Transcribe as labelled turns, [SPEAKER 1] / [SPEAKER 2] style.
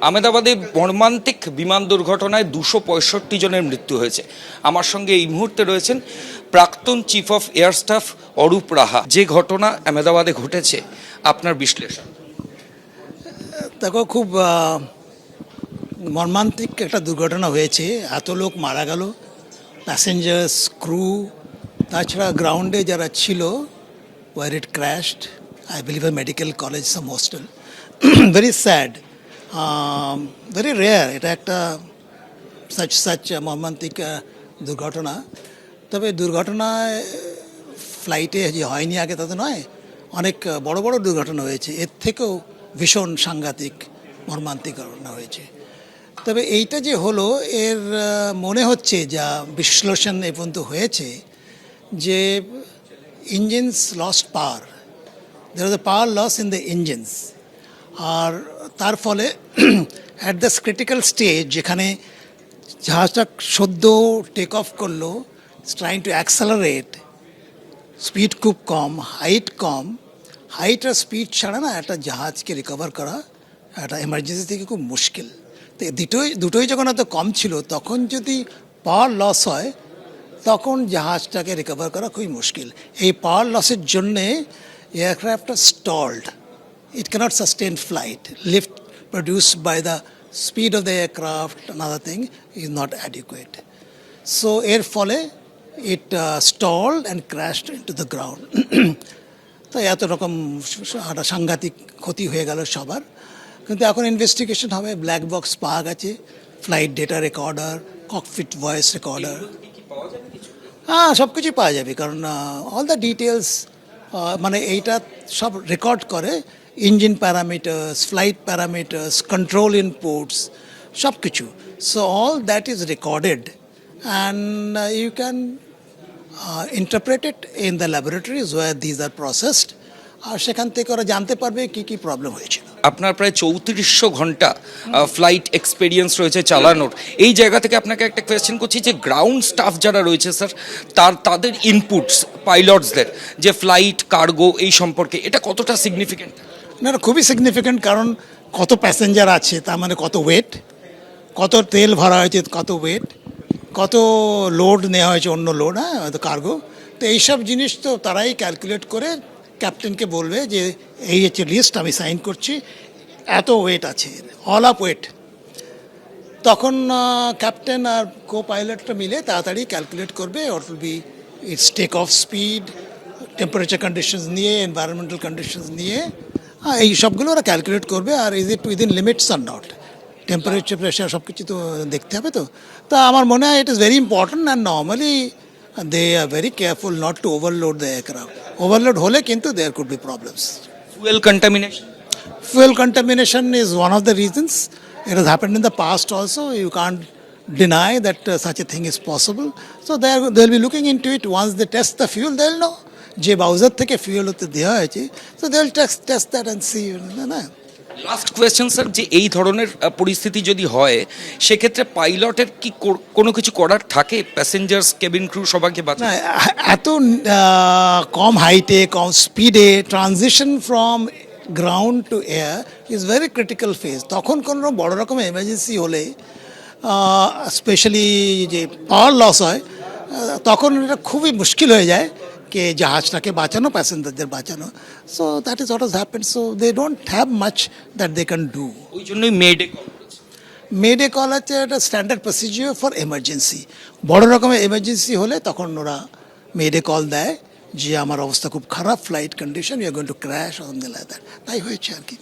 [SPEAKER 1] আহমেদাবাদে মর্মান্তিক বিমান দুর্ঘটনায় 265 জনের মৃত্যু হয়েছে। আমার সঙ্গে এই মুহূর্তে রয়েছেন প্রাক্তন chief of air staff Arup Raha. যে ঘটনা আহমেদাবাদে ঘটেছে, আপনার বিশ্লেষণ?
[SPEAKER 2] দেখো, খুব মর্মান্তিক একটা দুর্ঘটনা হয়েছে। এত লোক মারা গেল, প্যাসেঞ্জার্স, ক্রু, তাছাড়া গ্রাউন্ডে যারা ছিল, where it crashed, I believe a medical college, some hostel. Very sad, very rare. এটা একটা সাচ মর্মান্তিক দুর্ঘটনা। তবে দুর্ঘটনায় ফ্লাইটে যে হয়নি আগে তা তো নয়, অনেক বড় বড় দুর্ঘটনা হয়েছে, এর থেকেও ভীষণ সাংঘাতিক মর্মান্তিক ঘটনা হয়েছে। তবে এইটা যে হলো, এর মনে হচ্ছে যা বিশ্লেষণ এ পর্যন্ত হয়েছে যে engines lost power, there was a power loss in the engines. আর তার ফলে অ্যাট দ্য ক্রিটিক্যাল স্টেজ, যেখানে জাহাজটা সদ্য টেক অফ করলো, ট্রাইং টু অ্যাক্সেলারেট, স্পিড খুব কম, হাইট কম। হাইট আর স্পিড ছাড়া না একটা জাহাজকে রিকভার করা একটা এমার্জেন্সি থেকে খুব মুশকিল। তো দুটোই যখন এত কম ছিল, তখন যদি পাওয়ার লস হয়, তখন জাহাজটাকে রিকভার করা খুবই মুশকিল। এই পাওয়ার লসের জন্যে এয়ারক্রাফটটা stalled, it can't sustain flight, lift produced by the speed of the aircraft, another thing, is not adequate. So এর ফলে it stalled and crashed into the ground. তো এত রকম একটা সাংঘাতিক ক্ষতি হয়ে গেল সবার। কিন্তু এখন ইনভেস্টিগেশন হবে, ব্ল্যাক বক্স পাওয়া গেছে, flight data recorder, cockpit voice recorder, হ্যাঁ সব কিছুই পাওয়া যাবে। কারণ অল দ্য ডিটেলস, মানে এইটা সব রেকর্ড করে, engine parameters, flight parameters, control inputs, সব কিছু। So all that is recorded and you can interpret it in the laboratories where these are processed. আর সেখান থেকে ওরা জানতে পারবে কী কী প্রবলেম হয়েছিল।
[SPEAKER 1] আপনার প্রায় 3400 ঘন্টা ফ্লাইট এক্সপেরিয়েন্স রয়েছে চালানোর। এই জায়গা থেকে আপনাকে একটা কোয়েশ্চেন করছি যে গ্রাউন্ড স্টাফ যারা রয়েছে স্যার, তাদের ইনপুটস, পাইলটসদের যে ফ্লাইট কার্গো এই সম্পর্কে, এটা কতটা সিগনিফিকেন্ট?
[SPEAKER 2] না, খুবই সিগনিফিক্যান্ট। কারণ কত প্যাসেঞ্জার আছে, তার মানে কত ওয়েট, কত তেল ভরা হয়েছে, কত ওয়েট, কত লোড নেওয়া হয়েছে, অন্য লোড, হ্যাঁ হয়তো কার্গো। তো এইসব জিনিস তো তারাই ক্যালকুলেট করে ক্যাপ্টেনকে বলবে যে এই হচ্ছে লিস্ট, আমি সাইন করছি, এত ওয়েট আছে, অল আপ ওয়েট। তখন ক্যাপ্টেন আর কো পাইলটটা মিলে তাড়াতাড়ি ক্যালকুলেট করবে, what will be its take off speed, temperature conditions নিয়ে, এনভায়রনমেন্টাল কন্ডিশনস নিয়ে, এই সবগুলো ওরা ক্যালকুলেট করবে। আর is it within limits or not, temperature, pressure সব কিছু তো দেখতে হবে। তো তা আমার মনে হয় it is very important and normally they are very careful not to overload the aircraft. Overload হলে কিন্তু there could be problems.
[SPEAKER 1] Fuel contamination?
[SPEAKER 2] Fuel contamination is one of the reasons. It has happened in the past also. You can't deny that such a thing is possible. So they'll be looking into it. Once they test the fuel, they'll know. যে browser থেকে fuel হতে দেওয়া হয়েছে, so they'll test that and see. না,
[SPEAKER 1] last question sir, যে এই ধরনের পরিস্থিতি যদি হয়, সেক্ষেত্রে পাইলটের কি কোনো কিছু করার থাকে? প্যাসেঞ্জার্স, কেবিন ক্রু সবাইকে বাঁচানো?
[SPEAKER 2] না, এত কম হাইটে, কম স্পিডে transition from ground two air is very critical phase. তখন কোনো বড় রকম এমার্জেন্সি হলে, স্পেশালি যে পাওয়ার লস হয়, তখন এটা খুবই মুশকিল হয়ে যায় কে জাহাজটাকে বাঁচানো, প্যাসেঞ্জারদের বাঁচানো। So that is what has happened. So they don't have much that they can do.
[SPEAKER 1] ওই জন্যই
[SPEAKER 2] মেডে কল হচ্ছে একটা স্ট্যান্ডার্ড প্রসিজিওর ফর এমার্জেন্সি। বড় রকমের এমার্জেন্সি হলে তখন ওরা মেডে কল দেয় যে আমার অবস্থা খুব খারাপ, flight condition, you are going to crash, তাই হয়েছে আর কি।